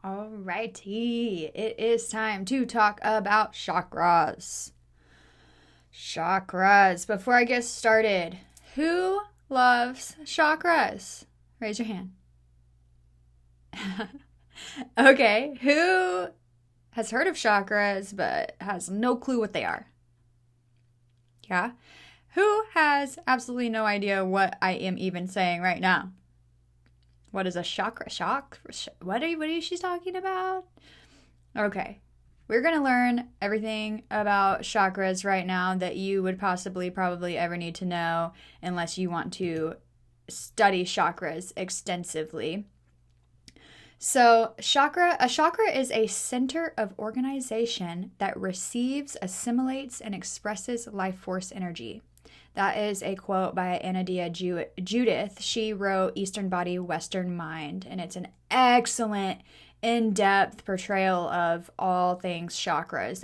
Alrighty, it is time to talk about chakras. Chakras. Before I get started, who loves chakras? Raise your hand. Okay, who has heard of chakras but has no clue what they are? Yeah? Who has absolutely no idea what I am even saying right now? What is a chakra? What are she talking about? Okay. We're going to learn everything about chakras right now that you would probably ever need to know unless you want to study chakras extensively. So, a chakra is a center of organization that receives, assimilates, and expresses life force energy. That is a quote by Anadia Judith. She wrote Eastern Body, Western Mind, and it's an excellent in-depth portrayal of all things chakras.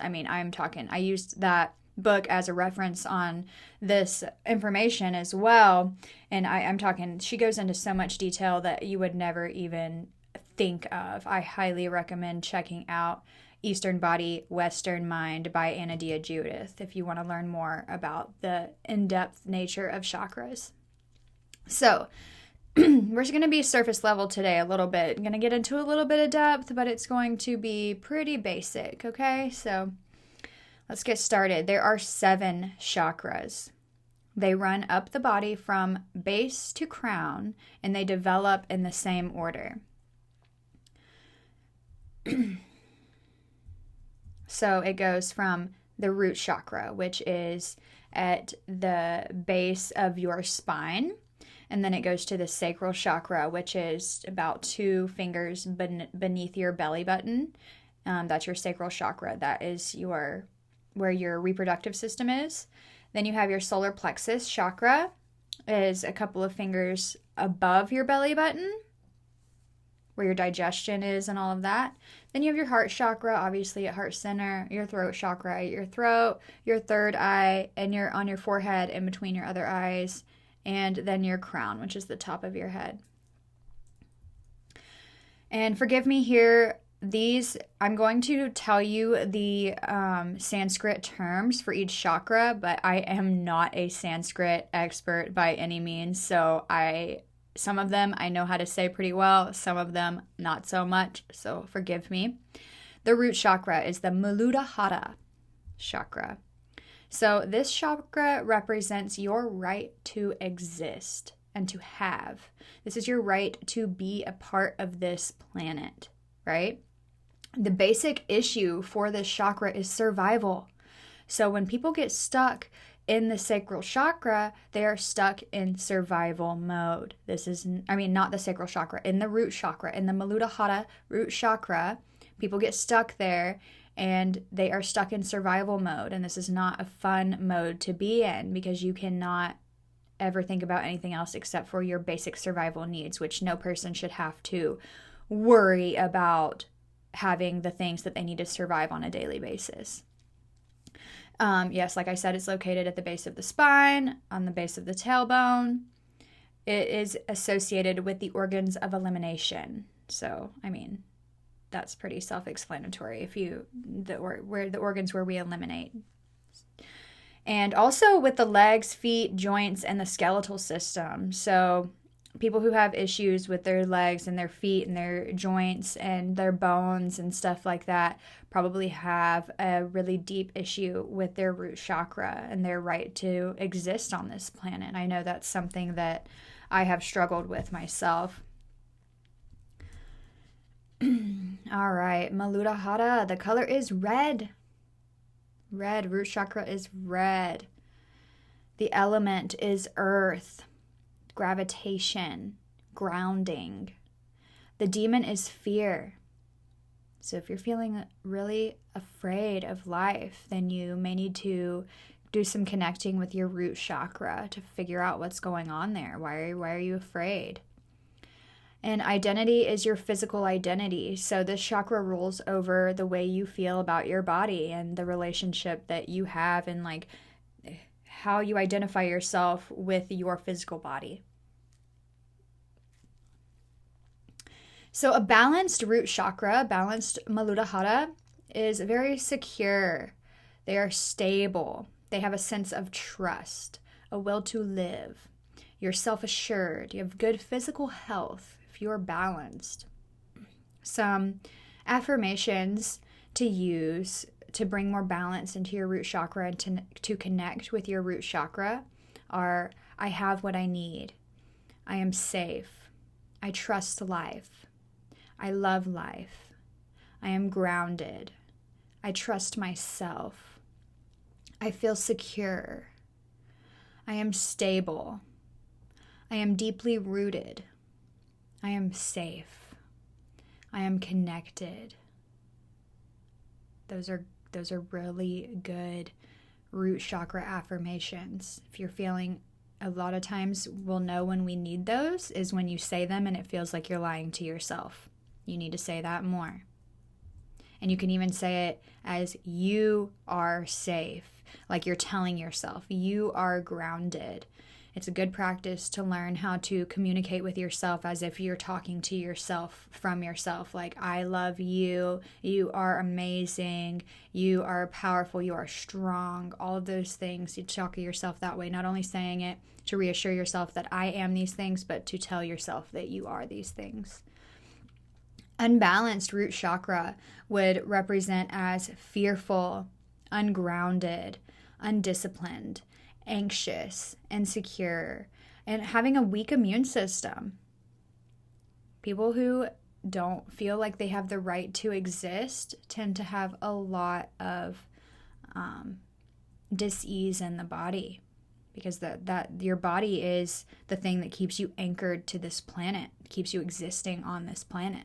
I used that book as a reference on this information as well, and I'm talking, she goes into so much detail that you would never even think of. I highly recommend checking out Eastern Body, Western Mind by Anadia Judith if you want to learn more about the in-depth nature of chakras. So, we're going to be surface level today a little bit. I'm going to get into a little bit of depth, but it's going to be pretty basic, okay? So, let's get started. There are 7 chakras. They run up the body from base to crown, and they develop in the same order. So it goes from the root chakra, which is at the base of your spine. And then it goes to the sacral chakra, which is about 2 fingers beneath your belly button. That's your sacral chakra. That is where your reproductive system is. Then you have your solar plexus chakra, is a couple of fingers above your belly button, where your digestion is and all of that. Then you have your heart chakra, obviously at heart center, your throat chakra at your throat, your third eye, and you're on your forehead in between your other eyes, and then your crown, which is the top of your head. And forgive me here, I'm going to tell you the Sanskrit terms for each chakra, but I am not a Sanskrit expert by any means, so some of them I know how to say pretty well, some of them not so much, so forgive me. The root chakra is the Muladhara chakra. So this chakra represents your right to exist and to have. This is your right to be a part of this planet, right? The basic issue for this chakra is survival. So when people get stuck in the sacral chakra, they are stuck in survival mode. Not the sacral chakra, in the root chakra, in the Muladhara root chakra, people get stuck there and they are stuck in survival mode. And this is not a fun mode to be in because you cannot ever think about anything else except for your basic survival needs, which no person should have to worry about having the things that they need to survive on a daily basis. Yes, like I said, it's located at the base of the spine, on the base of the tailbone. It is associated with the organs of elimination. So, that's pretty self-explanatory. Where the organs where we eliminate. And also with the legs, feet, joints, and the skeletal system. So people who have issues with their legs and their feet and their joints and their bones and stuff like that probably have a really deep issue with their root chakra and their right to exist on this planet. I know that's something that I have struggled with myself. All right, Muladhara, the color is red. Red, root chakra is red. The element is earth. Gravitation, grounding. The demon is fear. So if you're feeling really afraid of life, then you may need to do some connecting with your root chakra to figure out what's going on there. Why are you afraid? And identity is your physical identity. So this chakra rules over the way you feel about your body and the relationship that you have and how you identify yourself with your physical body. So a balanced root chakra, balanced Muladhara, is very secure. They are stable. They have a sense of trust, a will to live. You're self-assured. You have good physical health if you are balanced. Some affirmations to use to bring more balance into your root chakra and to connect with your root chakra are: I have what I need. I am safe. I trust life. I love life. I am grounded. I trust myself. I feel secure. I am stable. I am deeply rooted. I am safe. I am connected. Those are really good root chakra affirmations. If you're feeling, a lot of times we'll know when we need those is when you say them and it feels like you're lying to yourself. You need to say that more. And you can even say it as you are safe, like you're telling yourself you are grounded. It's a good practice to learn how to communicate with yourself as if you're talking to yourself from yourself. Like, I love you. You are amazing. You are powerful. You are strong. All of those things. You talk to yourself that way, not only saying it to reassure yourself that I am these things, but to tell yourself that you are these things. Unbalanced root chakra would represent as fearful, ungrounded, undisciplined, anxious, insecure, and having a weak immune system. People who don't feel like they have the right to exist tend to have a lot of dis-ease in the body, because that your body is the thing that keeps you anchored to this planet, keeps you existing on this planet.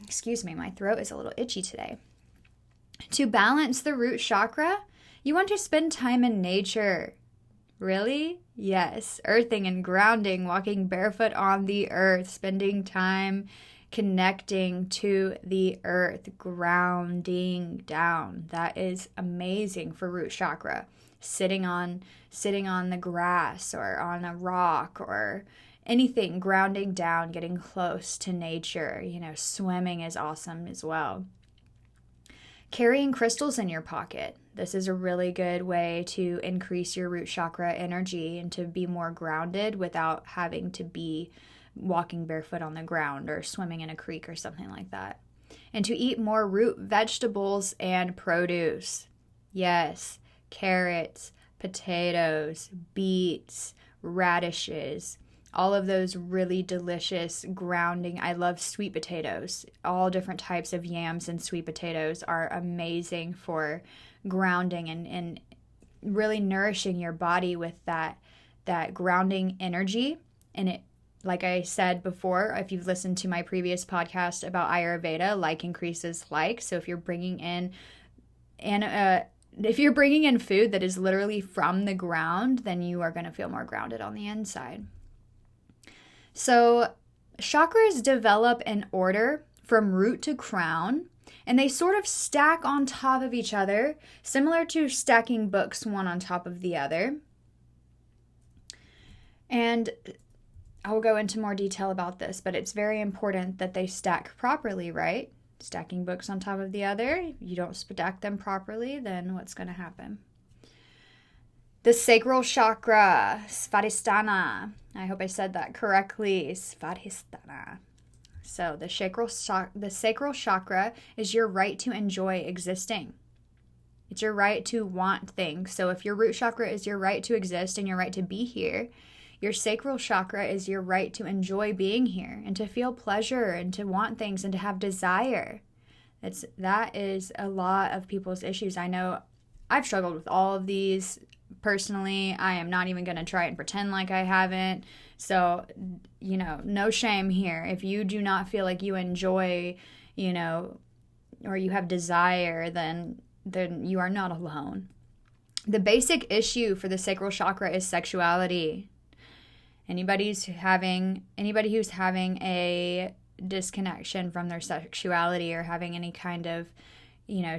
Excuse me, my throat is a little itchy today. To balance the root chakra, you want to spend time in nature. Really? Yes. Earthing and grounding, walking barefoot on the earth, spending time connecting to the earth, grounding down. That is amazing for root chakra. Sitting on the grass or on a rock or anything, grounding down, getting close to nature. Swimming is awesome as well. Carrying crystals in your pocket. This is a really good way to increase your root chakra energy and to be more grounded without having to be walking barefoot on the ground or swimming in a creek or something like that. And to eat more root vegetables and produce. Yes, carrots, potatoes, beets, radishes, all of those really delicious grounding. I love sweet potatoes. All different types of yams and sweet potatoes are amazing for grounding and really nourishing your body with that grounding energy. And it, like I said before, if you've listened to my previous podcast about Ayurveda, like increases like. So if you're bringing in food that is literally from the ground, then you are going to feel more grounded on the inside. So chakras develop in order from root to crown, and they sort of stack on top of each other, similar to stacking books one on top of the other. And I will go into more detail about this, but it's very important that they stack properly, right? Stacking books on top of the other. If you don't stack them properly, then what's going to happen? The sacral chakra, Svadhisthana. I hope I said that correctly. Svadhisthana. So the sacral chakra is your right to enjoy existing. It's your right to want things. So if your root chakra is your right to exist and your right to be here, your sacral chakra is your right to enjoy being here and to feel pleasure and to want things and to have desire. That is a lot of people's issues. I know I've struggled with all of these personally. I am not even going to try and pretend like I haven't. So, no shame here. If you do not feel like you enjoy, or you have desire, then you are not alone. The basic issue for the sacral chakra is sexuality. Anybody who's having a disconnection from their sexuality or having any kind of,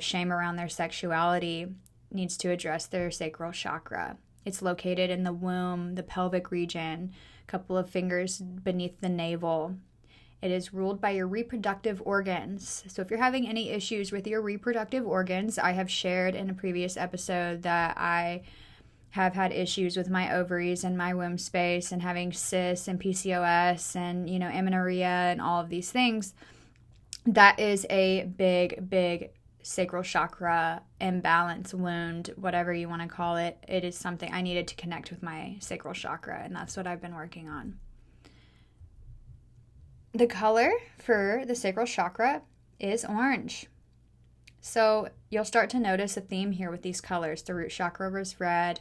shame around their sexuality needs to address their sacral chakra. It's located in the womb, the pelvic region, couple of fingers beneath the navel. It is ruled by your reproductive organs. So if you're having any issues with your reproductive organs, I have shared in a previous episode that I have had issues with my ovaries and my womb space and having cysts and PCOS and, amenorrhea and all of these things. That is a big, big sacral chakra imbalance, wound, whatever you want to call it. It is something I needed to connect with my sacral chakra, and that's what I've been working on. The color for the sacral chakra is orange. So you'll start to notice a theme here with these colors. The root chakra was red,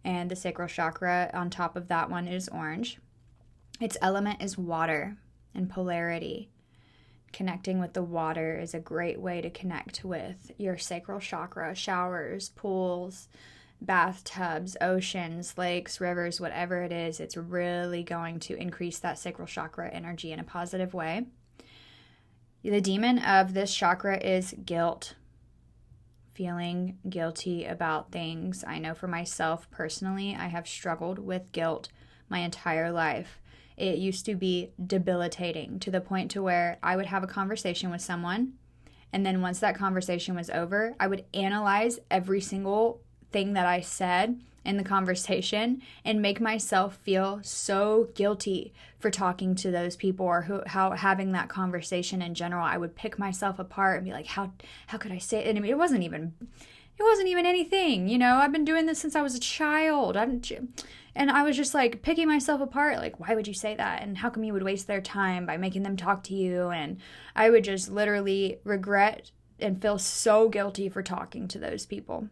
and the sacral chakra on top of that one is orange. Its element is water and polarity. Connecting with the water is a great way to connect with your sacral chakra. Showers, pools, bathtubs, oceans, lakes, rivers, whatever it is, it's really going to increase that sacral chakra energy in a positive way. The demon of this chakra is guilt. Feeling guilty about things. I know for myself personally, I have struggled with guilt my entire life. It used to be debilitating to the point to where I would have a conversation with someone, and then once that conversation was over, I would analyze every single thing that I said in the conversation and make myself feel so guilty for talking to those people or how having that conversation in general. I would pick myself apart and be like, how could I say it? And I mean, it wasn't even anything, I've been doing this since I was a child. And I was just like picking myself apart, like, why would you say that? And how come you would waste their time by making them talk to you? And I would just literally regret and feel so guilty for talking to those people.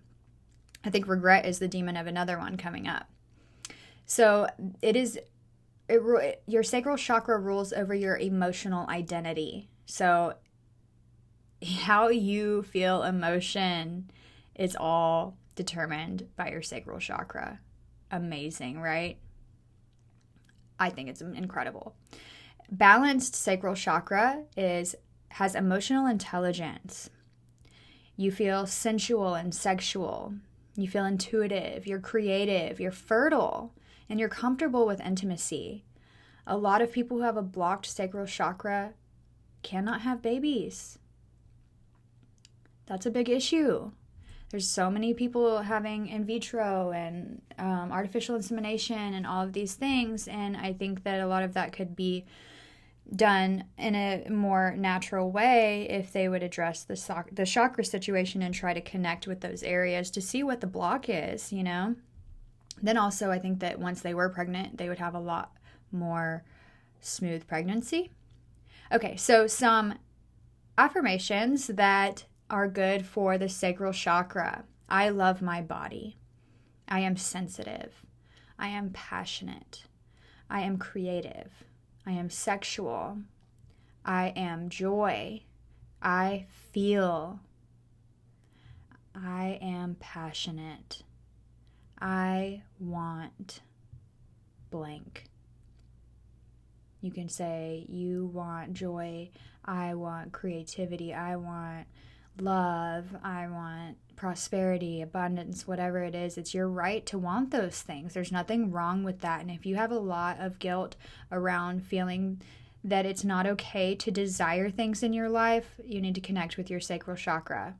I think regret is the demon of another one coming up. So your sacral chakra rules over your emotional identity. So how you feel emotion is all determined by your sacral chakra. Amazing, right? I think it's incredible. Balanced sacral chakra has emotional intelligence. You feel sensual and sexual. You feel intuitive, you're creative, you're fertile, and you're comfortable with intimacy. A lot of people who have a blocked sacral chakra cannot have babies. That's a big issue. There's so many people having in vitro and artificial insemination and all of these things, and I think that a lot of that could be done in a more natural way if they would address the chakra situation and try to connect with those areas to see what the block is, Then also I think that once they were pregnant, they would have a lot more smooth pregnancy. Okay, so some affirmations that are good for the sacral chakra. I love my body. I am sensitive. I am passionate. I am creative. I am sexual. I am joy. I feel. I am passionate. I want blank. You can say you want joy. I want creativity. I want love. I want prosperity, abundance, whatever it is. It's your right to want those things. There's nothing wrong with that. And if you have a lot of guilt around feeling that it's not okay to desire things in your life, you need to connect with your sacral chakra.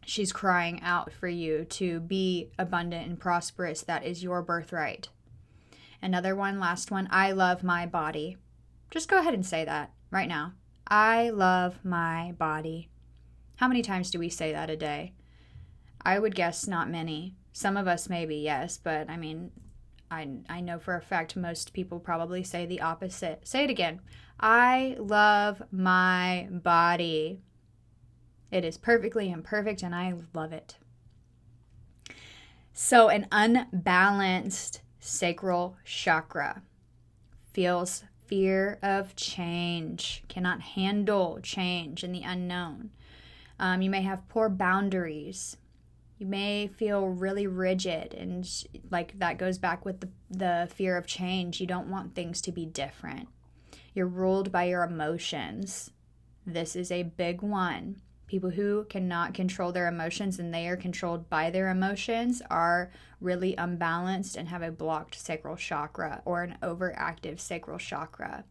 She's crying out for you to be abundant and prosperous. That is your birthright. Another one, last one. I love my body. Just go ahead and say that right now. I love my body. How many times do we say that a day? I would guess not many. Some of us maybe, yes, but I mean, I know for a fact most people probably say the opposite. Say it again. I love my body. It is perfectly imperfect and I love it. So an unbalanced sacral chakra feels fear of change, cannot handle change and the unknown. You may have poor boundaries. You may feel really rigid, and like that goes back with the fear of change. You don't want things to be different. You're ruled by your emotions. This is a big one. People who cannot control their emotions and they are controlled by their emotions are really unbalanced and have a blocked sacral chakra or an overactive sacral chakra.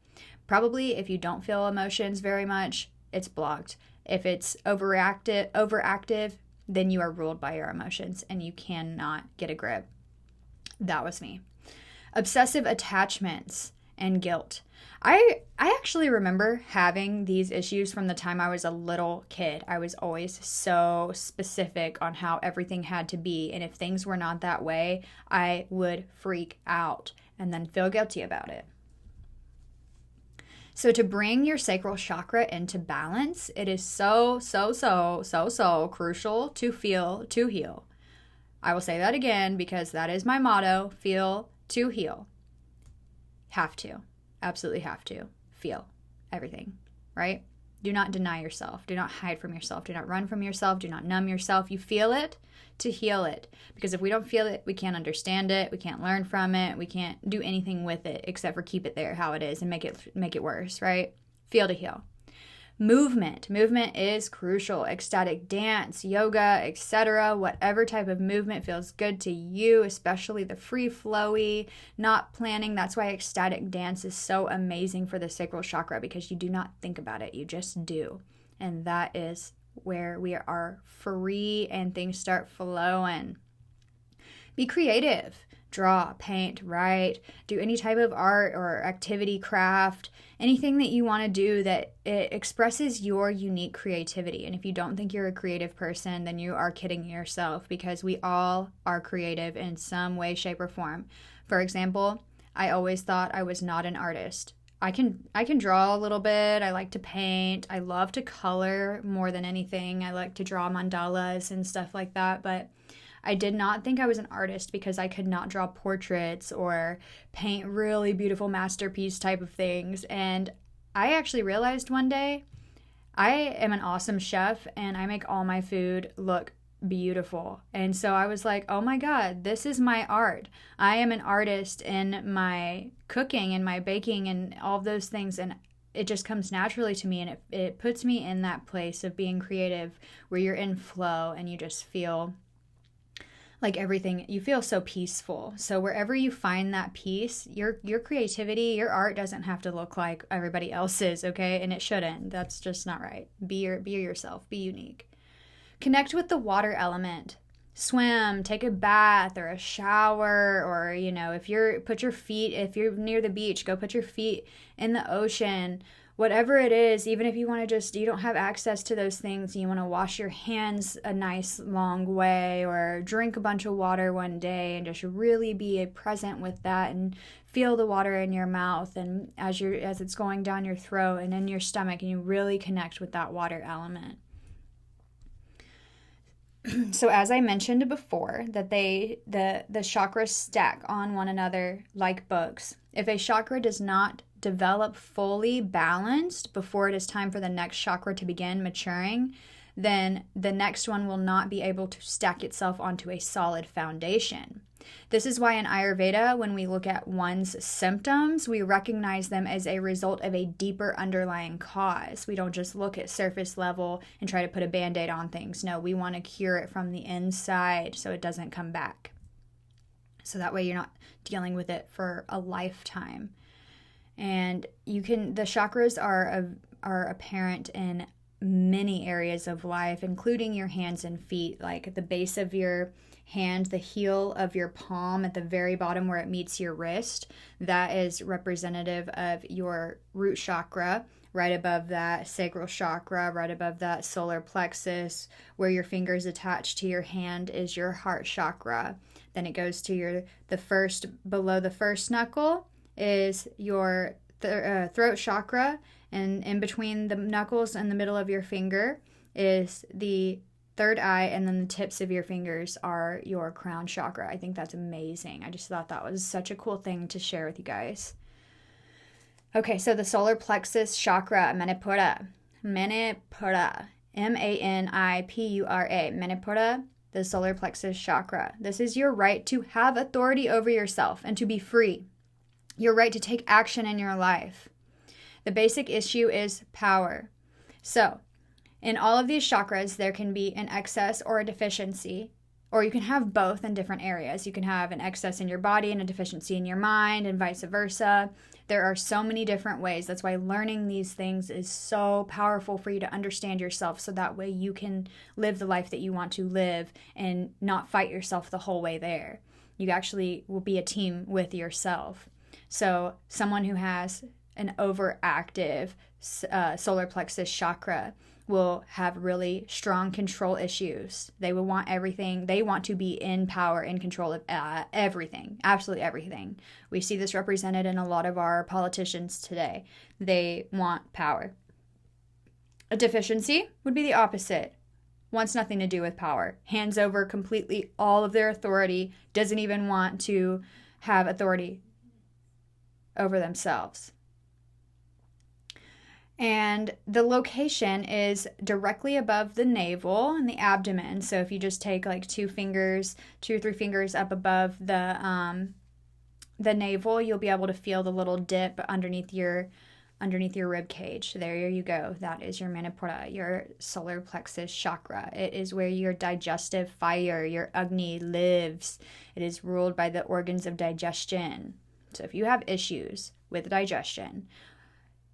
Probably if you don't feel emotions very much, it's blocked. If it's overactive, then you are ruled by your emotions and you cannot get a grip. That was me. Obsessive attachments and guilt. I actually remember having these issues from the time I was a little kid. I was always so specific on how everything had to be, and if things were not that way, I would freak out and then feel guilty about it. So to bring your sacral chakra into balance, it is so crucial to feel to heal. I will say that again because that is my motto, feel to heal. Have to. Absolutely have to feel everything, right? Do not deny yourself. Do not hide from yourself. Do not run from yourself. Do not numb yourself. You feel it to heal it. Because if we don't feel it, we can't understand it. We can't learn from it. We can't do anything with it except for keep it there how it is and make it worse, right? Feel to heal. Movement is crucial. Ecstatic dance, yoga, etc. Whatever type of movement feels good to you, especially the free flowy, not planning. That's why ecstatic dance is so amazing for the sacral chakra, because you do not think about it, you just do. And that is where we are free and things start flowing. Be creative. Draw, paint, write, do any type of art or activity, craft, anything that you want to do that it expresses your unique creativity. And if you don't think you're a creative person, then you are kidding yourself, because we all are creative in some way, shape, or form. For example, I always thought I was not an artist. I can draw a little bit. I like to paint. I love to color more than anything. I like to draw mandalas and stuff like that, but I did not think I was an artist because I could not draw portraits or paint really beautiful masterpiece type of things. And I actually realized one day I am an awesome chef and I make all my food look beautiful. And so I was like, oh my God, this is my art. I am an artist in my cooking and my baking and all of those things. And it just comes naturally to me, and it puts me in that place of being creative where you're in flow and you just feel like everything, you feel so peaceful. So wherever you find that peace, your creativity, your art doesn't have to look like everybody else's, okay? And it shouldn't. That's just not right. Be yourself. Be unique. Connect with the water element. Swim, take a bath or a shower, or if you're near the beach, go put your feet in the ocean. Whatever it is, even if you want to you don't have access to those things, you want to wash your hands a nice long way, or drink a bunch of water one day and just really be present with that and feel the water in your mouth and as it's going down your throat and in your stomach, and you really connect with that water element. So as I mentioned before, that the chakras stack on one another like books. If a chakra does not develop fully balanced before it is time for the next chakra to begin maturing, then the next one will not be able to stack itself onto a solid foundation. This is why in Ayurveda, when we look at one's symptoms, we recognize them as a result of a deeper underlying cause. We don't just look at surface level and try to put a Band-Aid on things. No, we want to cure it from the inside so it doesn't come back. So that way you're not dealing with it for a lifetime. And the chakras are apparent in many areas of life, including your hands and feet, like at the base of your hand, the heel of your palm at the very bottom where it meets your wrist. That is representative of your root chakra. Right above that, sacral chakra. Right above that, solar plexus. Where your fingers attach to your hand is your heart chakra. Then it goes to below the first knuckle is your throat chakra, and in between the knuckles and the middle of your finger is the third eye, and then the tips of your fingers are your crown chakra. I think that's amazing. I just thought that was such a cool thing to share with you guys. Okay, so the solar plexus chakra, Manipura, Manipura, Manipura, the solar plexus chakra. This is your right to have authority over yourself and to be free. Your right to take action in your life. The basic issue is power. So, In all of these chakras, there can be an excess or a deficiency, or you can have both in different areas. You can have an excess in your body and a deficiency in your mind, and vice versa. There are so many different ways. That's why learning these things is so powerful for you to understand yourself, so that way you can live the life that you want to live and not fight yourself the whole way there. You actually will be a team with yourself. So someone who has an overactive solar plexus chakra will have really strong control issues. They will want everything. They want to be in power, in control of everything, absolutely everything. We see this represented in a lot of our politicians today. They want power. A deficiency would be the opposite. Wants nothing to do with power. Hands over completely all of their authority. Doesn't even want to have authority over themselves. And the location is directly above the navel and the abdomen. So if you just take like 2 or 3 fingers up above the navel, you'll be able to feel the little dip underneath your rib cage. There you go. That is your Manipura, your solar plexus chakra. It is where your digestive fire, your Agni, lives. It is ruled by the organs of digestion. So if you have issues with digestion,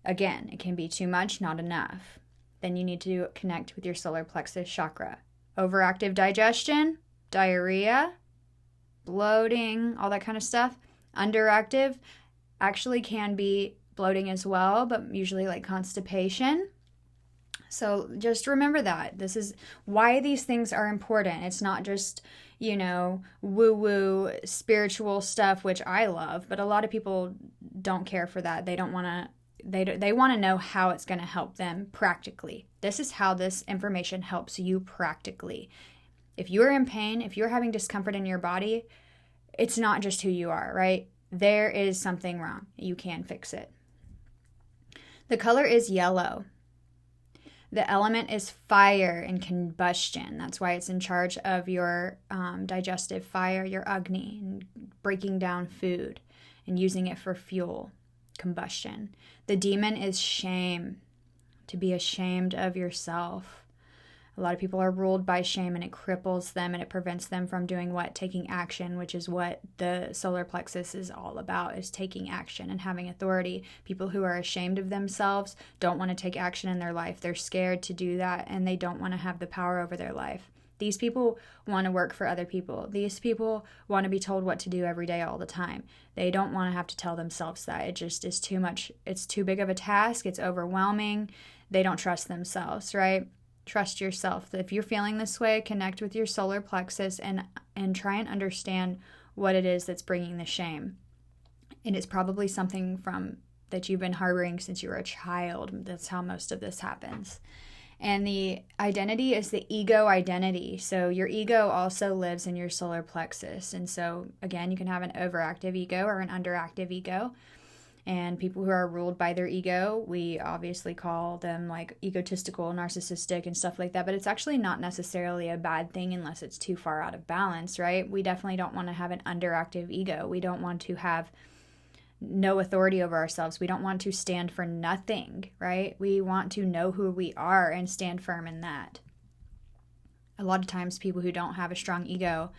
again, it can be too much, not enough. Then you need to connect with your solar plexus chakra. Overactive digestion, diarrhea, bloating, all that kind of stuff. Underactive actually can be bloating as well, but usually like constipation. So just remember that. This is why these things are important. It's not just, woo-woo spiritual stuff, which I love, but a lot of people don't care for that. They don't want to. They want to know how it's going to help them practically. This is how this information helps you practically. If you're in pain, if you're having discomfort in your body, it's not just who you are, right? There is something wrong. You can fix it. The color is yellow. The element is fire and combustion. That's why it's in charge of your digestive fire, your Agni, and breaking down food and using it for fuel. Combustion. The demon is shame, to be ashamed of yourself. A lot of people are ruled by shame, and it cripples them and it prevents them from doing what? Taking action, which is what the solar plexus is all about, is taking action and having authority. People who are ashamed of themselves don't want to take action in their life. They're scared to do that, and they don't want to have the power over their life. These people want to work for other people. These people want to be told what to do every day, all the time. They don't want to have to tell themselves that. It just is too much. It's too big of a task. It's overwhelming. They don't trust themselves, right? Trust yourself. If you're feeling this way, connect with your solar plexus and try and understand what it is that's bringing the shame. It is probably something that you've been harboring since you were a child. That's how most of this happens. And the identity is the ego identity. So your ego also lives in your solar plexus. And so, again, you can have an overactive ego or an underactive ego. And people who are ruled by their ego, we obviously call them like egotistical, narcissistic, and stuff like that. But it's actually not necessarily a bad thing unless it's too far out of balance, right? We definitely don't want to have an underactive ego. We don't want to have no authority over ourselves. We don't want to stand for nothing, right? We want to know who we are and stand firm in that. A lot of times people who don't have a strong ego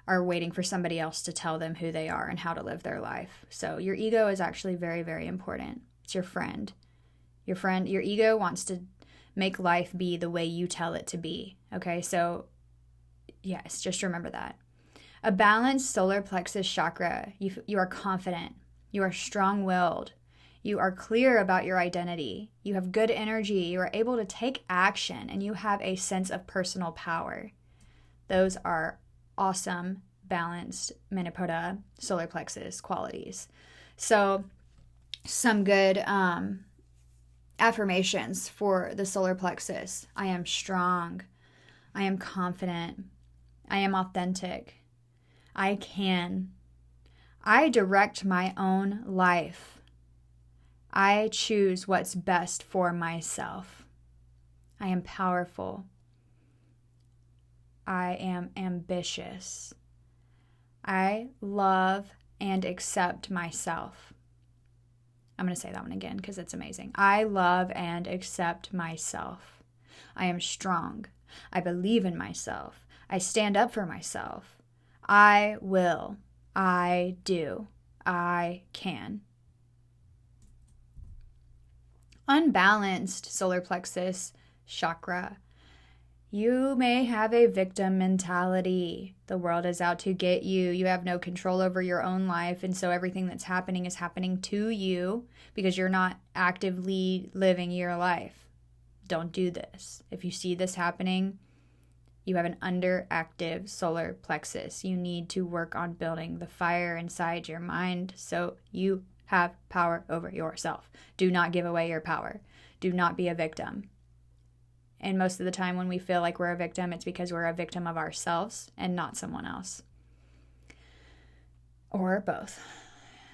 are waiting for somebody else to tell them who they are and how to live their life. So your ego is actually very, very important. It's your friend. Your ego wants to make life be the way you tell it to be. Okay, so yes, just remember that. A balanced solar plexus chakra, you are confident. You are strong-willed. You are clear about your identity. You have good energy. You are able to take action, and you have a sense of personal power. Those are awesome, balanced Manipura solar plexus qualities. So some good affirmations for the solar plexus. I am strong. I am confident. I am authentic. I can. I direct my own life. I choose what's best for myself. I am powerful. I am ambitious. I love and accept myself. I'm going to say that one again because it's amazing. I love and accept myself. I am strong. I believe in myself. I stand up for myself. I will. I do. I can. Unbalanced solar plexus chakra. You may have a victim mentality. The world is out to get you. You have no control over your own life. And so everything that's happening is happening to you because you're not actively living your life. Don't do this. If you see this happening, you have an underactive solar plexus. You need to work on building the fire inside your mind so you have power over yourself. Do not give away your power. Do not be a victim. And most of the time when we feel like we're a victim, it's because we're a victim of ourselves and not someone else. Or both.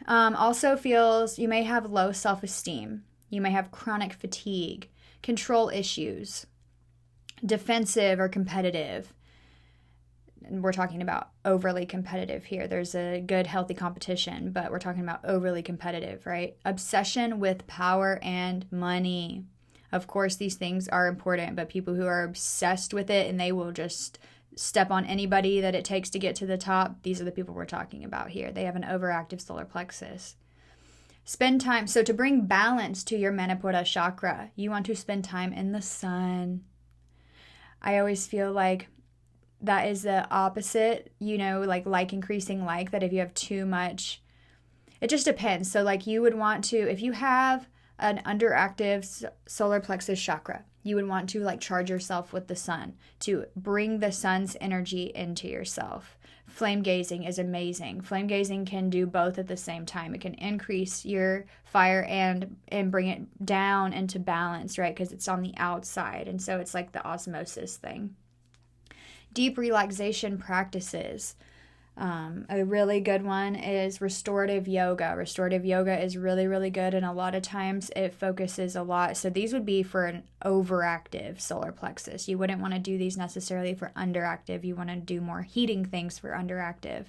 Also feels you may have low self-esteem. You may have chronic fatigue, control issues, defensive or competitive. And we're talking about overly competitive here. There's a good, healthy competition, but we're talking about overly competitive, right? Obsession with power and money. Of course, these things are important, but people who are obsessed with it and they will just step on anybody that it takes to get to the top, these are the people we're talking about here. They have an overactive solar plexus. Spend time. So to bring balance to your Manipura chakra, you want to spend time in the sun. I always feel like that is the opposite, like increasing like, that if you have too much, it just depends. So like you would want to, if you have an underactive solar plexus chakra, you would want to like charge yourself with the sun to bring the sun's energy into yourself. Flame gazing is amazing. Flame gazing can do both at the same time. It can increase your fire and bring it down into balance, right? Because it's on the outside. And so it's like the osmosis thing. Deep relaxation practices. A really good one is restorative yoga. Restorative yoga is really, really good, and a lot of times it focuses a lot. So these would be for an overactive solar plexus. You wouldn't want to do these necessarily for underactive. You want to do more heating things for underactive.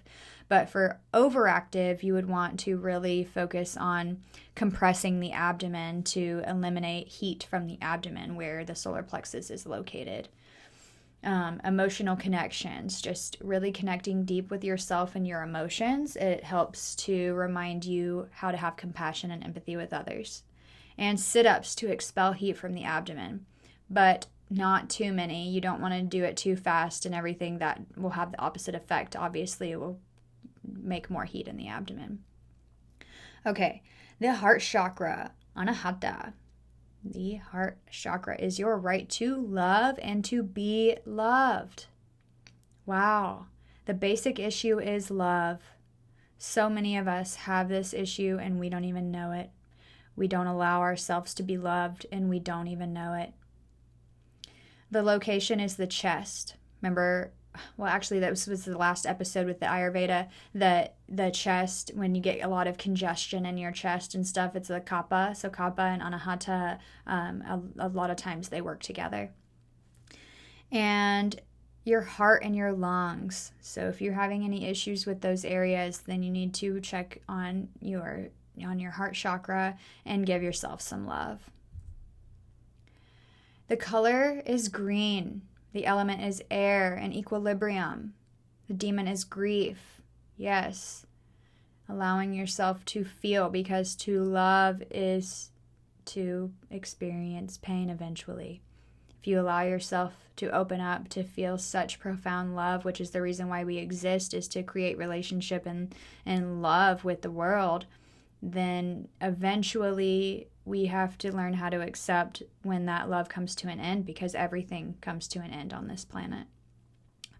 But for overactive, you would want to really focus on compressing the abdomen to eliminate heat from the abdomen where the solar plexus is located. Emotional connections, just really connecting deep with yourself and your emotions. It helps to remind you how to have compassion and empathy with others. And sit-ups to expel heat from the abdomen, but not too many. You don't want to do it too fast and everything. That will have the opposite effect. Obviously, it will make more heat in the abdomen. Okay, the heart chakra, Anahata. The heart chakra is your right to love and to be loved. Wow. The basic issue is love. So many of us have this issue and we don't even know it. We don't allow ourselves to be loved and we don't even know it. The location is the chest. Remember, well, actually, that was the last episode with the Ayurveda, the chest, when you get a lot of congestion in your chest and stuff, it's the kapha. So kapha and anahata, a lot of times they work together. And your heart and your lungs. So if you're having any issues with those areas, then you need to check on your heart chakra and give yourself some love. The color is green. The element is air and equilibrium. The demon is grief. Yes. Allowing yourself to feel, because to love is to experience pain eventually. If you allow yourself to open up to feel such profound love, which is the reason why we exist, is to create relationship and love with the world, then eventually we have to learn how to accept when that love comes to an end, because everything comes to an end on this planet,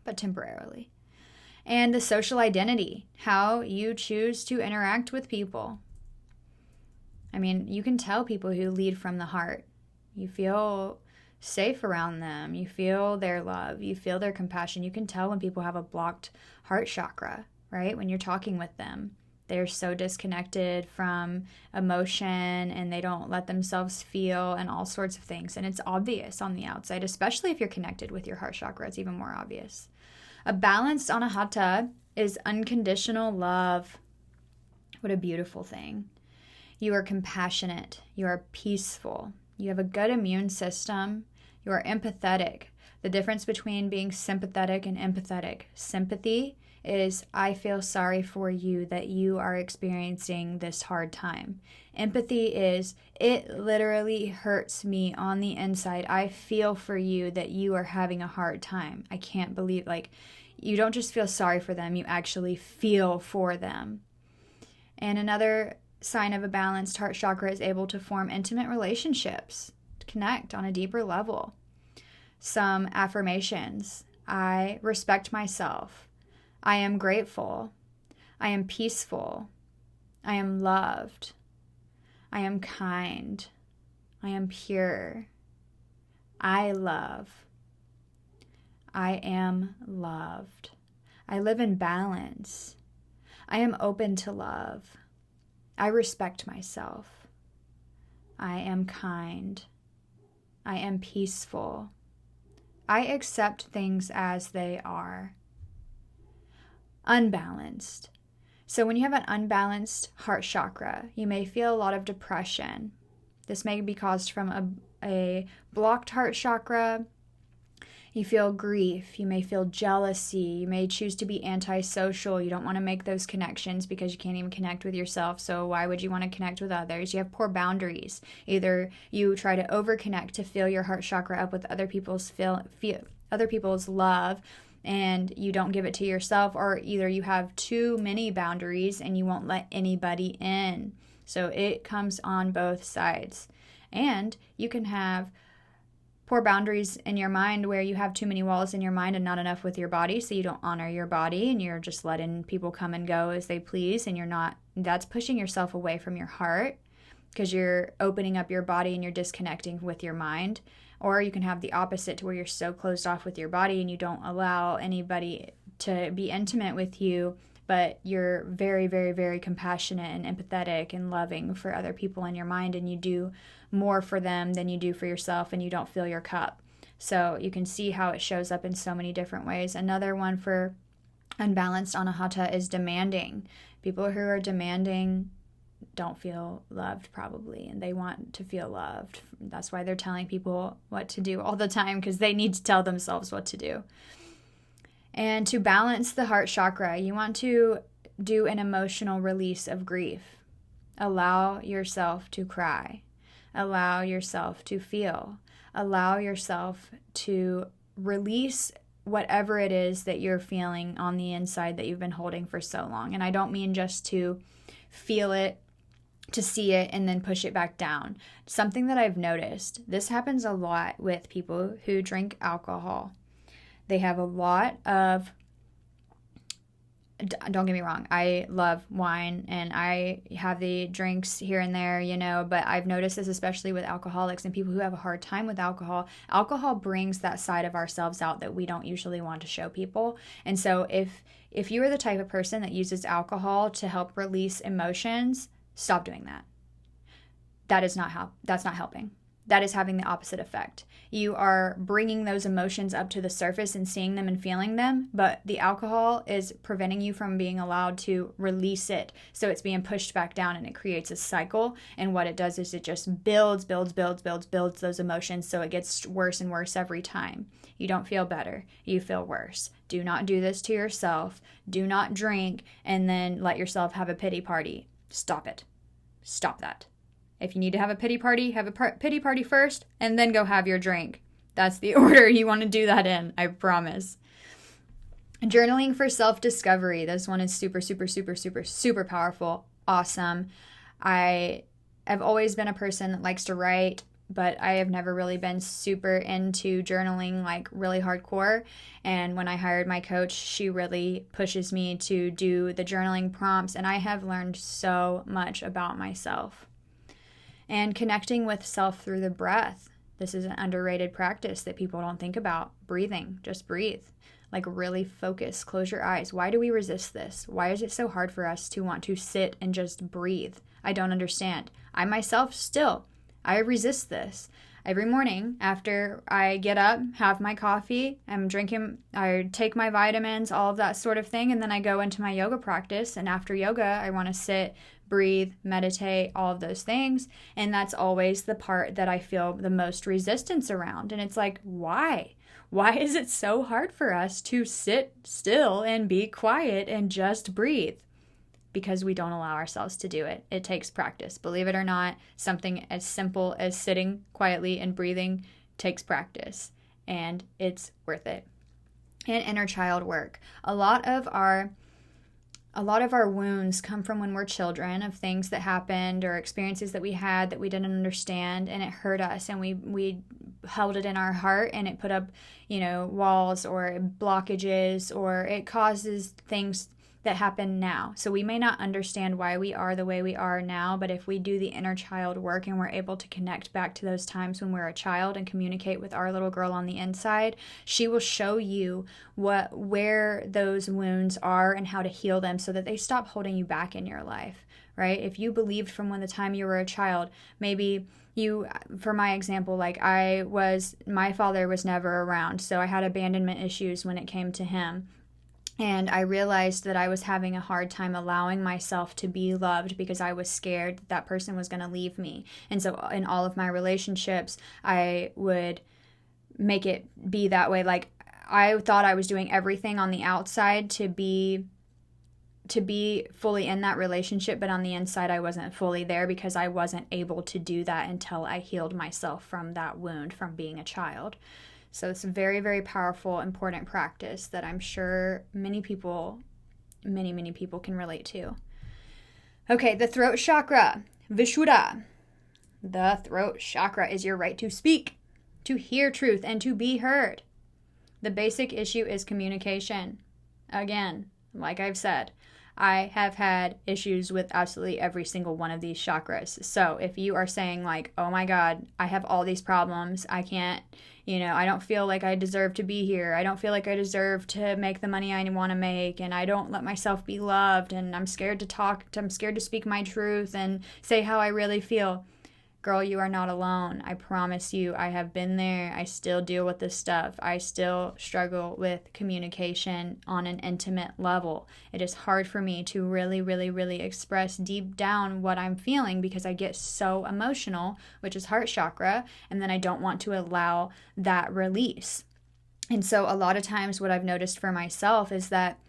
but temporarily. And the social identity, how you choose to interact with people. I mean, you can tell people who lead from the heart. You feel safe around them. You feel their love. You feel their compassion. You can tell when people have a blocked heart chakra, right? When you're talking with them. They're so disconnected from emotion and they don't let themselves feel and all sorts of things. And it's obvious on the outside, especially if you're connected with your heart chakra. It's even more obvious. A balanced anahata is unconditional love. What a beautiful thing. You are compassionate. You are peaceful. You have a good immune system. You are empathetic. The difference between being sympathetic and empathetic. Sympathy is, I feel sorry for you that you are experiencing this hard time. Empathy is, it literally hurts me on the inside. I feel for you that you are having a hard time. I can't believe, like, you don't just feel sorry for them, you actually feel for them. And another sign of a balanced heart chakra is able to form intimate relationships, to connect on a deeper level. Some affirmations. I respect myself. I am grateful. I am peaceful. I am loved. I am kind. I am pure. I love. I am loved. I live in balance. I am open to love. I respect myself. I am kind. I am peaceful. I accept things as they are. Unbalanced. So when you have an unbalanced heart chakra, you may feel a lot of depression. This may be caused from a blocked heart chakra. You feel grief. You may feel jealousy. You may choose to be antisocial. You don't want to make those connections because you can't even connect with yourself. So why would you want to connect with others? You have poor boundaries. Either you try to overconnect to fill your heart chakra up with other people's other people's love, and you don't give it to yourself, or either you have too many boundaries and you won't let anybody in. So it comes on both sides. And you can have poor boundaries in your mind where you have too many walls in your mind and not enough with your body, so you don't honor your body and you're just letting people come and go as they please, and that's pushing yourself away from your heart because you're opening up your body and you're disconnecting with your mind. Or you can have the opposite, to where you're so closed off with your body and you don't allow anybody to be intimate with you, but you're very, very, very compassionate and empathetic and loving for other people in your mind, and you do more for them than you do for yourself, and you don't fill your cup. So you can see how it shows up in so many different ways. Another one for unbalanced anahata is demanding. People who are demanding don't feel loved, probably, and they want to feel loved. That's why they're telling people what to do all the time, because they need to tell themselves what to do. And to balance the heart chakra, you want to do an emotional release of grief. Allow yourself to cry. Allow yourself to feel. Allow yourself to release whatever it is that you're feeling on the inside that you've been holding for so long. And I don't mean just to feel it, to see it, and then push it back down. Something that I've noticed, this happens a lot with people who drink alcohol. They have a lot of, don't get me wrong, I love wine and I have the drinks here and there, but I've noticed this especially with alcoholics and people who have a hard time with alcohol. Alcohol brings that side of ourselves out that we don't usually want to show people. And so if you are the type of person that uses alcohol to help release emotions, stop doing that. That's not helping. That is having the opposite effect. You are bringing those emotions up to the surface and seeing them and feeling them, but the alcohol is preventing you from being allowed to release it. So it's being pushed back down, and it creates a cycle. And what it does is it just builds those emotions, so it gets worse and worse every time. You don't feel better. You feel worse. Do not do this to yourself. Do not drink and then let yourself have a pity party. Stop it. Stop that. If you need to have a pity party, have a pity party first, and then go have your drink. That's the order you want to do that in, I promise. Journaling for self-discovery. This one is super, super, super, super, super powerful. Awesome. I have always been a person that likes to write, but I have never really been super into journaling, like really hardcore. And when I hired my coach, she really pushes me to do the journaling prompts, and I have learned so much about myself. And connecting with self through the breath. This is an underrated practice that people don't think about. Breathing. Just breathe. Like really focus. Close your eyes. Why do we resist this? Why is it so hard for us to want to sit and just breathe? I don't understand. I myself still, I resist this. Every morning after I get up, have my coffee, I take my vitamins, all of that sort of thing, and then I go into my yoga practice. And after yoga, I want to sit, breathe, meditate, all of those things. And that's always the part that I feel the most resistance around. And it's like, why? Why is it so hard for us to sit still and be quiet and just breathe? Because we don't allow ourselves to do it. It takes practice. Believe it or not, something as simple as sitting quietly and breathing takes practice, and it's worth it. And inner child work. A lot of our wounds come from when we're children, of things that happened or experiences that we had that we didn't understand, and it hurt us, and we held it in our heart, and it put up, walls or blockages, or it causes things that happen now. So we may not understand why we are the way we are now, but if we do the inner child work and we're able to connect back to those times when we're a child and communicate with our little girl on the inside, she will show you where those wounds are and how to heal them so that they stop holding you back in your life, right? If you believed from when the time you were a child, maybe for my example, my father was never around, so I had abandonment issues when it came to him. And I realized that I was having a hard time allowing myself to be loved because I was scared that person was going to leave me. And so in all of my relationships, I would make it be that way. Like, I thought I was doing everything on the outside to be fully in that relationship, but on the inside I wasn't fully there because I wasn't able to do that until I healed myself from that wound from being a child. So it's a very, very powerful, important practice that I'm sure many people can relate to. Okay, the throat chakra, Vishuddha. The throat chakra is your right to speak, to hear truth, and to be heard. The basic issue is communication. Again, like I've said, I have had issues with absolutely every single one of these chakras. So if you are saying like, oh my God, I have all these problems, I can't, I don't feel like I deserve to be here. I don't feel like I deserve to make the money I want to make, and I don't let myself be loved, and I'm scared to talk, I'm scared to speak my truth and say how I really feel. Girl, you are not alone. I promise you, I have been there. I still deal with this stuff. I still struggle with communication on an intimate level. It is hard for me to really, really, really express deep down what I'm feeling because I get so emotional, which is heart chakra, and then I don't want to allow that release. And so a lot of times what I've noticed for myself is that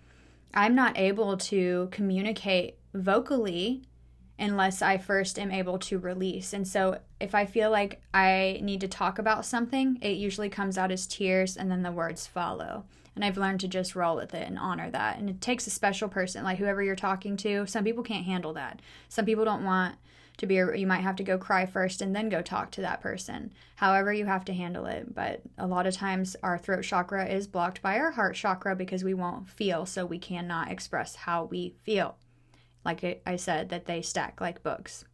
I'm not able to communicate vocally unless I first am able to release. And so if I feel like I need to talk about something, it usually comes out as tears and then the words follow. And I've learned to just roll with it and honor that. And it takes a special person, like whoever you're talking to. Some people can't handle that. Some people don't want to be, you might have to go cry first and then go talk to that person. However you have to handle it. But a lot of times our throat chakra is blocked by our heart chakra because we won't feel, so we cannot express how we feel. Like I said, that they stack like books.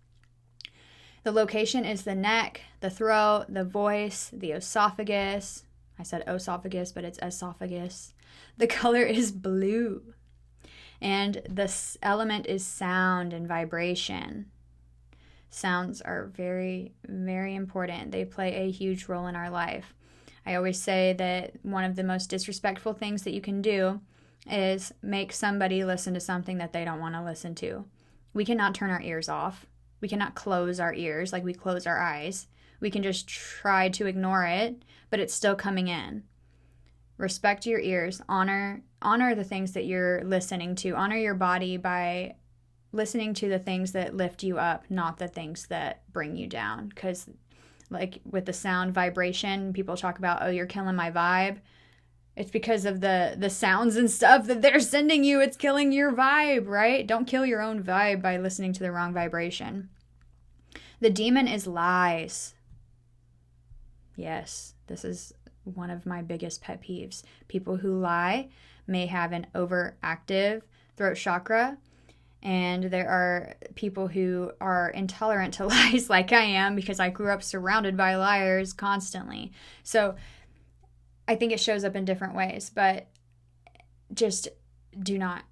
The location is the neck, the throat, the voice, the esophagus. I said esophagus, but it's esophagus. The color is blue. And the element is sound and vibration. Sounds are very, very important. They play a huge role in our life. I always say that one of the most disrespectful things that you can do is make somebody listen to something that they don't want to listen to. We cannot turn our ears off. We cannot close our ears like we close our eyes. We can just try to ignore it, but it's still coming in. Respect your ears. Honor the things that you're listening to. Honor your body by listening to the things that lift you up, not the things that bring you down. Because like with the sound vibration, people talk about, oh, you're killing my vibe. It's because of the sounds and stuff that they're sending you. It's killing your vibe, right? Don't kill your own vibe by listening to the wrong vibration. The demon is lies. Yes, this is one of my biggest pet peeves. People who lie may have an overactive throat chakra, and there are people who are intolerant to lies like I am because I grew up surrounded by liars constantly. So I think it shows up in different ways, but just do not,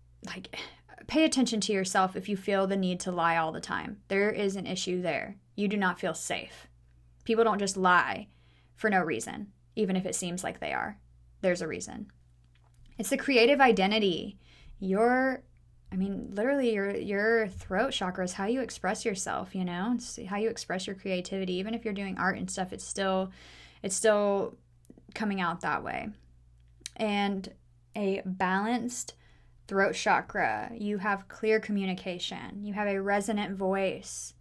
pay attention to yourself if you feel the need to lie all the time. There is an issue there. You do not feel safe. People don't just lie for no reason, even if it seems like they are. There's a reason. It's the creative identity. Literally your throat chakra is how you express yourself, It's how you express your creativity. Even if you're doing art and stuff, it's still coming out that way. And a balanced throat chakra, you have clear communication. You have a resonant voice.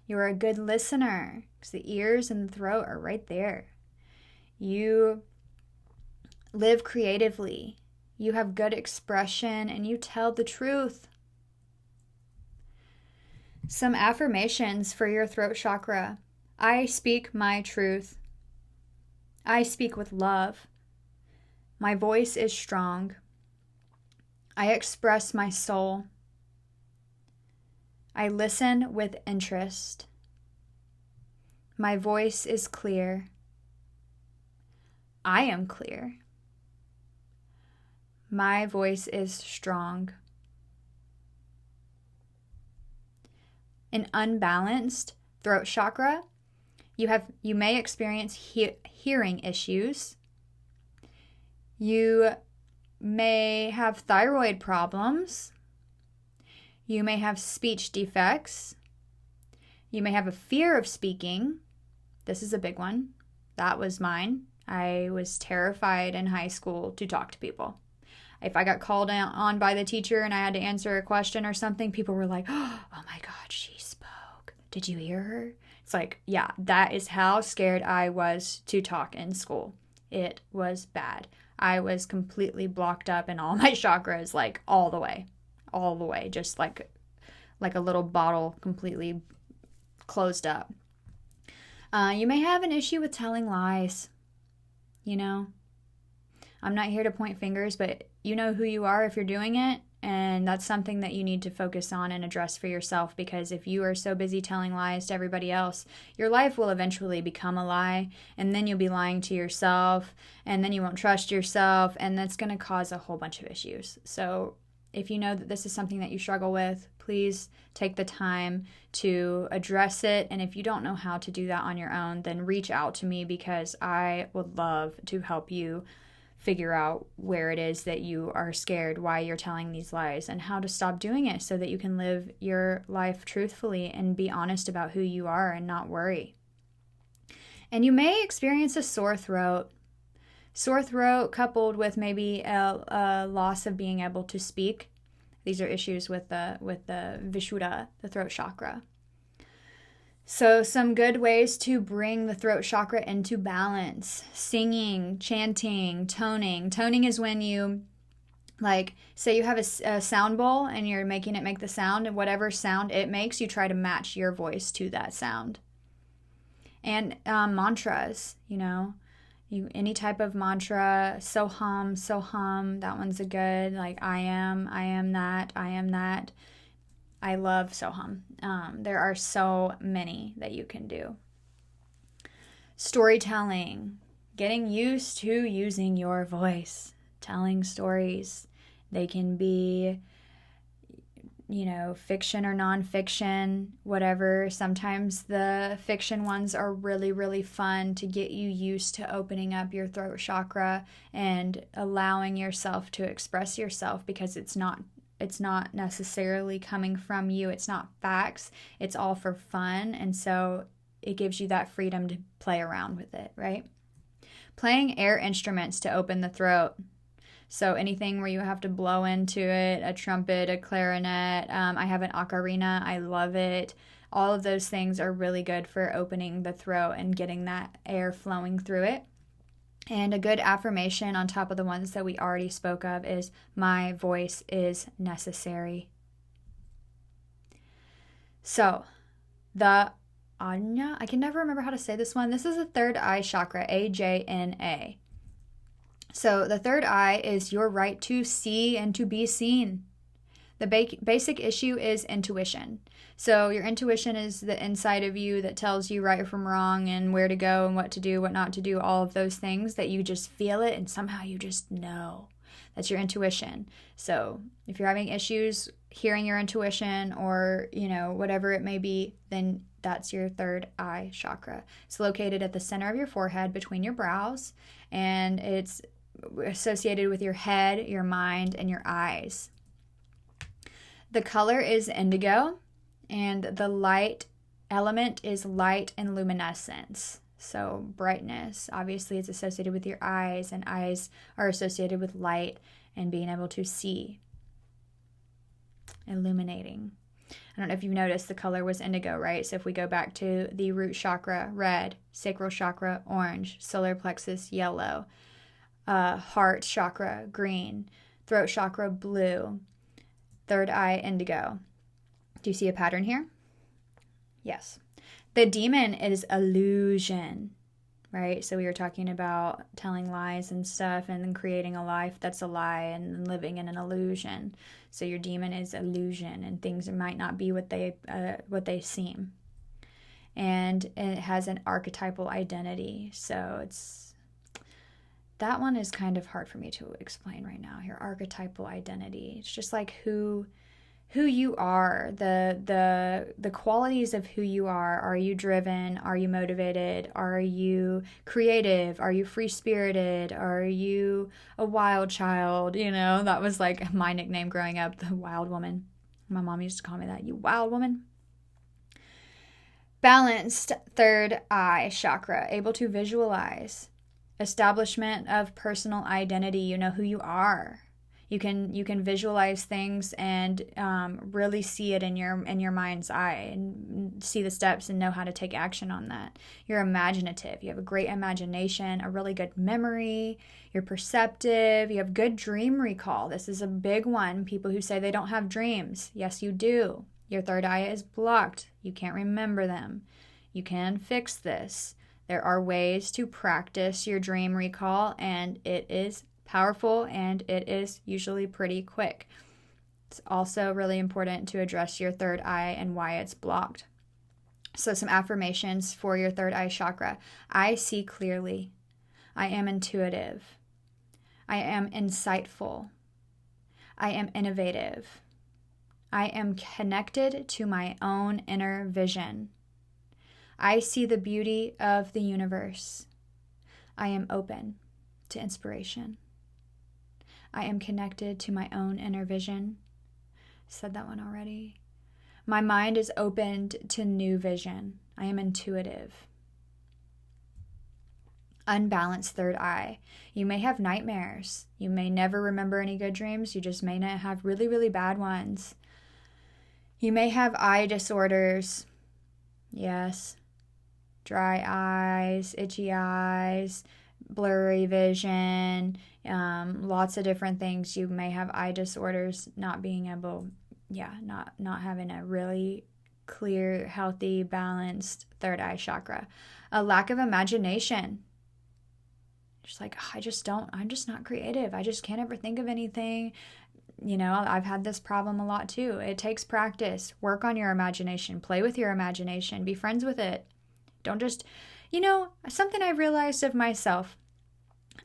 You're a good listener because the ears and the throat are right there. You live creatively. You have good expression and you tell the truth. Some affirmations for your throat chakra. I speak my truth. I speak with love. My voice is strong. I express my soul. I listen with interest. My voice is clear. I am clear. My voice is strong. An unbalanced throat chakra, you may experience hearing issues. You may have thyroid problems. You may have speech defects. You may have a fear of speaking. This is a big one. That was mine. I was terrified in high school to talk to people. If I got called on by the teacher and I had to answer a question or something, people were like, oh my God, she spoke. Did you hear her? It's like, yeah, that is how scared I was to talk in school. It was bad. I was completely blocked up in all my chakras, like all the way, just like a little bottle completely closed up. You may have an issue with telling lies. I'm not here to point fingers, but you know who you are if you're doing it, and that's something that you need to focus on and address for yourself, because if you are so busy telling lies to everybody else, your life will eventually become a lie, and then you'll be lying to yourself, and then you won't trust yourself, and that's going to cause a whole bunch of issues. So if you know that this is something that you struggle with, please take the time to address it. And if you don't know how to do that on your own, then reach out to me, because I would love to help you figure out where it is that you are scared, why you're telling these lies, and how to stop doing it so that you can live your life truthfully and be honest about who you are and not worry. And you may experience a sore throat. Sore throat coupled with maybe a loss of being able to speak. These are issues with the Vishuddha, the throat chakra. So some good ways to bring the throat chakra into balance: singing, chanting, toning. Toning is when you, say you have a sound bowl and you're making it make the sound, and whatever sound it makes, you try to match your voice to that sound. And mantras, any type of mantra, soham, that one's a good, I am that. I love Soham. There are so many that you can do. Storytelling, getting used to using your voice, telling stories. They can be, fiction or nonfiction, whatever. Sometimes the fiction ones are really, really fun to get you used to opening up your throat chakra and allowing yourself to express yourself, because it's not necessarily coming from you. It's not facts. It's all for fun. And so it gives you that freedom to play around with it, right? Playing air instruments to open the throat. So anything where you have to blow into it, a trumpet, a clarinet. I have an ocarina. I love it. All of those things are really good for opening the throat and getting that air flowing through it. And a good affirmation on top of the ones that we already spoke of is, my voice is necessary. So, the Ajna, I can never remember how to say this one. This is the third eye chakra, Ajna. So, the third eye is your right to see and to be seen. The basic issue is intuition. So your intuition is the inside of you that tells you right from wrong and where to go and what to do, what not to do, all of those things that you just feel it and somehow you just know. That's your intuition. So if you're having issues hearing your intuition or, whatever it may be, then that's your third eye chakra. It's located at the center of your forehead between your brows, and it's associated with your head, your mind, and your eyes. The color is indigo, and the light element is light and luminescence. So brightness, obviously, it's associated with your eyes, and eyes are associated with light and being able to see. Illuminating. I don't know if you've noticed the color was indigo, right? So if we go back to the root chakra, red, sacral chakra, orange, solar plexus, yellow, heart chakra, green, throat chakra, blue, third eye, indigo. Do you see a pattern here? Yes. The demon is illusion, right? So we were talking about telling lies and stuff and then creating a life that's a lie and living in an illusion. So your demon is illusion, and things might not be what they seem. And it has an archetypal identity. So that one is kind of hard for me to explain right now. Your archetypal identity. It's just like who you are, the qualities of who you are. Are you driven? Are you motivated? Are you creative? Are you free-spirited? Are you a wild child? That was like my nickname growing up, the wild woman. My mom used to call me that, you wild woman. Balanced third eye chakra, able to visualize. Establishment of personal identity, you know who you are. You can visualize things and really see it in your mind's eye and see the steps and know how to take action on that. You're imaginative. You have a great imagination, a really good memory. You're perceptive. You have good dream recall. This is a big one. People who say they don't have dreams. Yes, you do. Your third eye is blocked. You can't remember them. You can fix this. There are ways to practice your dream recall, and it is powerful, and it is usually pretty quick. It's also really important to address your third eye and why it's blocked. So some affirmations for your third eye chakra. I see clearly. I am intuitive. I am insightful. I am innovative. I am connected to my own inner vision. I see the beauty of the universe. I am open to inspiration. I am connected to my own inner vision. Said that one already. My mind is opened to new vision. I am intuitive. Unbalanced third eye. You may have nightmares. You may never remember any good dreams. You just may not have really, really bad ones. You may have eye disorders. Yes. Dry eyes, itchy eyes, blurry vision, lots of different things. You may have eye disorders, not being able, not having a really clear, healthy, balanced third eye chakra. A lack of imagination. Just like, I'm just not creative. I just can't ever think of anything. I've had this problem a lot too. It takes practice. Work on your imagination. Play with your imagination. Be friends with it. Don't just, something I realized of myself.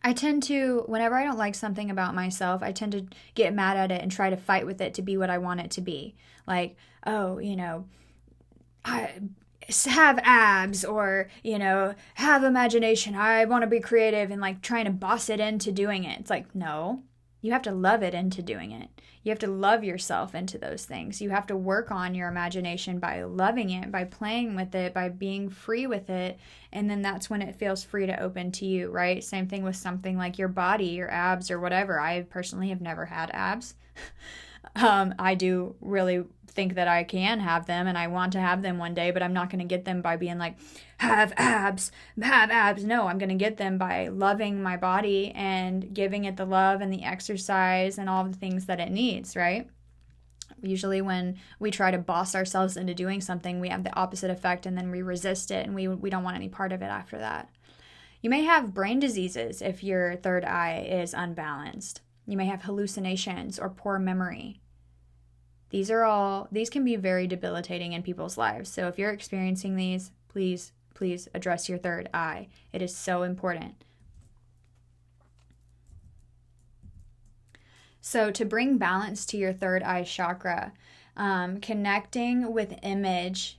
I tend to, whenever I don't like something about myself, I tend to get mad at it and try to fight with it to be what I want it to be. Like, I have abs, or, have imagination. I want to be creative, and like trying to boss it into doing it. It's like, no, you have to love it into doing it. You have to love yourself into those things. You have to work on your imagination by loving it, by playing with it, by being free with it. And then that's when it feels free to open to you, right? Same thing with something like your body, your abs, or whatever. I personally have never had abs. I do really think that I can have them, and I want to have them one day, but I'm not going to get them by being like, have abs. No, I'm going to get them by loving my body and giving it the love and the exercise and all the things that it needs, right? Usually when we try to boss ourselves into doing something, we have the opposite effect, and then we resist it, and we don't want any part of it after that. You may have brain diseases if your third eye is unbalanced. You may have hallucinations or poor memory. These can be very debilitating in people's lives. So if you're experiencing these, please address your third eye. It is so important. So to bring balance to your third eye chakra, connecting image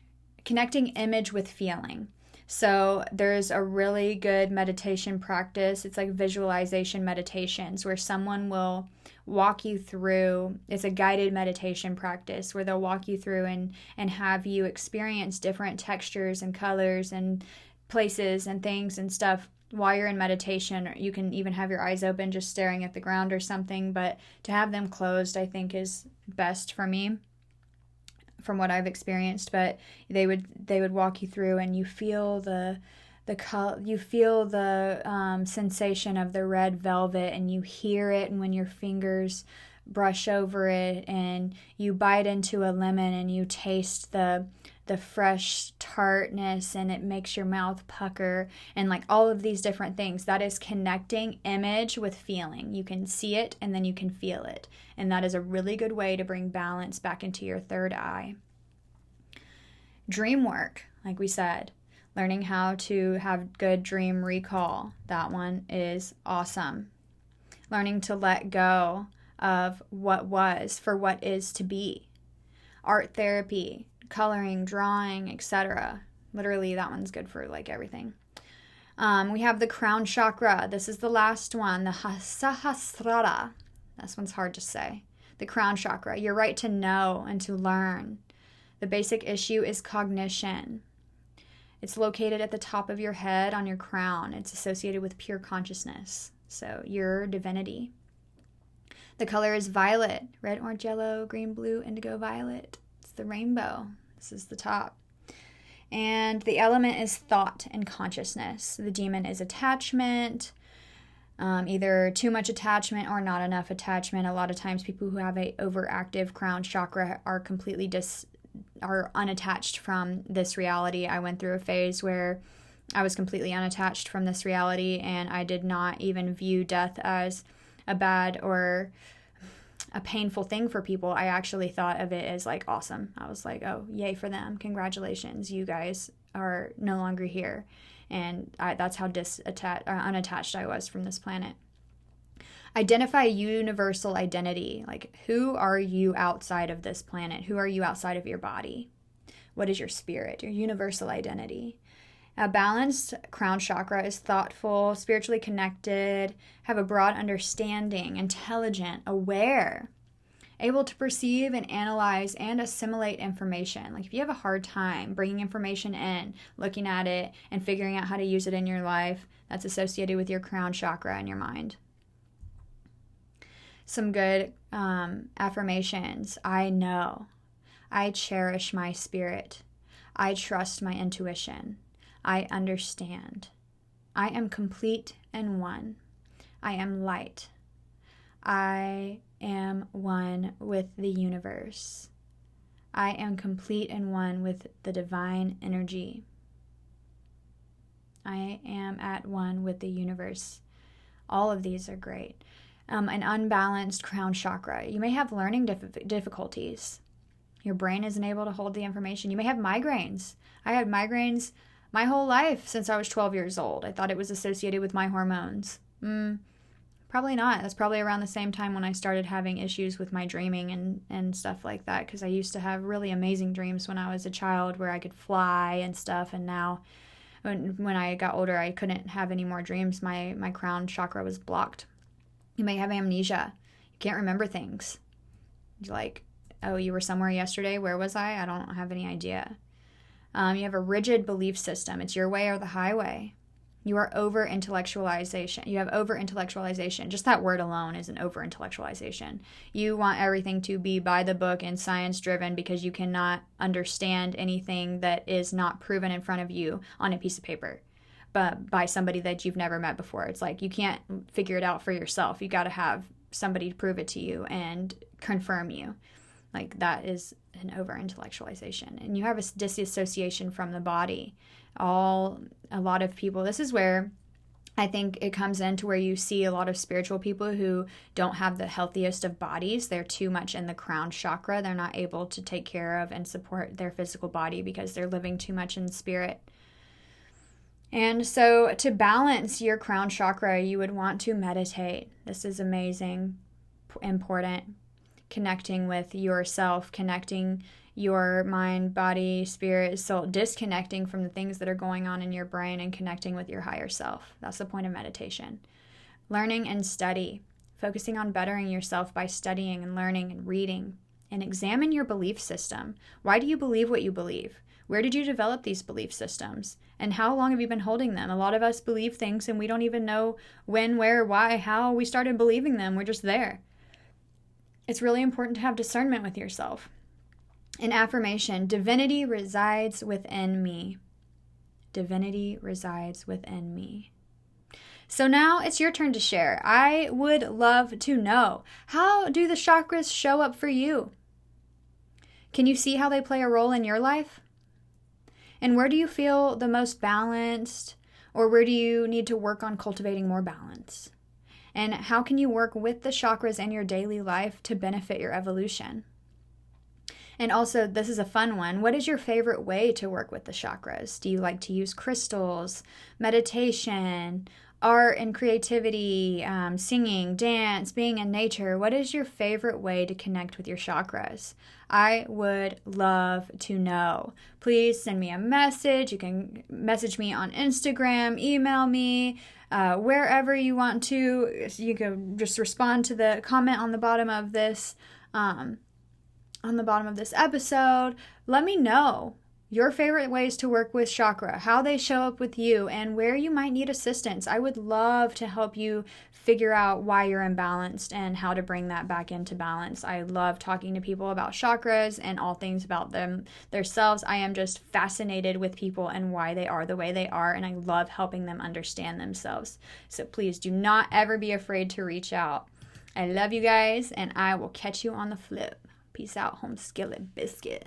with feeling. So there's a really good meditation practice. It's like visualization meditations where someone will walk you through. It's a guided meditation practice where they'll walk you through and have you experience different textures and colors and places and things and stuff while you're in meditation. You can even have your eyes open just staring at the ground or something, but to have them closed I think is best for me from what I've experienced. But they would walk you through and you feel the sensation of the red velvet, and you hear it and when your fingers brush over it, and you bite into a lemon and you taste the fresh tartness, and it makes your mouth pucker, and like all of these different things. That is connecting image with feeling. You can see it and then you can feel it, and that is a really good way to bring balance back into your third eye. Dream work, like we said, learning how to have good dream recall. That one is awesome. Learning to let go of what was for what is to be. Art therapy, coloring, drawing, etc. Literally, that one's good for like everything. We have the crown chakra. This is the last one, the Sahasrara. This one's hard to say. The crown chakra, your right to know and to learn. The basic issue is cognition. It's located at the top of your head on your crown. It's associated with pure consciousness, so your divinity. The color is violet, red, orange, yellow, green, blue, indigo, violet. It's the rainbow. This is the top. And the element is thought and consciousness. The demon is attachment, either too much attachment or not enough attachment. A lot of times people who have a overactive crown chakra are completely are unattached from this reality. I went through a phase where I was completely unattached from this reality, and I did not even view death as a bad or a painful thing for people. I actually thought of it as like awesome. I was like, oh, yay for them. Congratulations. You guys are no longer here. And that's how unattached I was from this planet. Identify universal identity. Like, who are you outside of this planet? Who are you outside of your body? What is your spirit, your universal identity? A balanced crown chakra is thoughtful, spiritually connected, have a broad understanding, intelligent, aware, able to perceive and analyze and assimilate information. Like if you have a hard time bringing information in, looking at it, and figuring out how to use it in your life, that's associated with your crown chakra in your mind. Some good affirmations. I know. I cherish my spirit. I trust my intuition. I understand. I am complete and one. I am light. I am one with the universe. I am complete and one with the divine energy. I am at one with the universe. All of these are great. An unbalanced crown chakra. You may have learning difficulties. Your brain isn't able to hold the information. You may have migraines. I had migraines my whole life since I was 12 years old. I thought it was associated with my hormones. Probably not. That's probably around the same time when I started having issues with my dreaming and stuff like that, because I used to have really amazing dreams when I was a child where I could fly and stuff, and now when I got older I couldn't have any more dreams. My crown chakra was blocked. You may have amnesia. You can't remember things. You're like, oh, you were somewhere yesterday. Where was I? I don't have any idea. You have a rigid belief system. It's your way or the highway. You are over-intellectualization. You have over-intellectualization. Just that word alone is an over-intellectualization. You want everything to be by the book and science-driven because you cannot understand anything that is not proven in front of you on a piece of paper, but by somebody that you've never met before. It's like you can't figure it out for yourself. You got to have somebody to prove it to you and confirm you. Like that is an over-intellectualization. And you have a disassociation from the body. A lot of people, this is where I think it comes into where you see a lot of spiritual people who don't have the healthiest of bodies. They're too much in the crown chakra. They're not able to take care of and support their physical body because they're living too much in spirit. And so to balance your crown chakra, you would want to meditate. This is amazing. important. Connecting with yourself, connecting your mind, body, spirit, soul, disconnecting from the things that are going on in your brain and connecting with your higher self. That's the point of meditation. Learning and study, focusing on bettering yourself by studying and learning and reading. And examine your belief system. Why do you believe what you believe? Where did you develop these belief systems? And how long have you been holding them? A lot of us believe things and we don't even know when, where, why, how we started believing them. We're just there. It's really important to have discernment with yourself. An affirmation, divinity resides within me. Divinity resides within me. So now it's your turn to share. I would love to know, how do the chakras show up for you? Can you see how they play a role in your life? And where do you feel the most balanced, or where do you need to work on cultivating more balance? And how can you work with the chakras in your daily life to benefit your evolution? And also, this is a fun one. What is your favorite way to work with the chakras? Do you like to use crystals, meditation, art and creativity, singing, dance, being in nature? What is your favorite way to connect with your chakras? I would love to know. Please send me a message. You can message me on Instagram, email me, wherever you want to. You can just respond to the comment on the bottom of this episode. Let me know your favorite ways to work with chakra, how they show up with you, and where you might need assistance. I would love to help you figure out why you're imbalanced and how to bring that back into balance. I love talking to people about chakras and all things about themselves. I am just fascinated with people and why they are the way they are, and I love helping them understand themselves. So please do not ever be afraid to reach out. I love you guys, and I will catch you on the flip. Peace out, home skillet biscuit.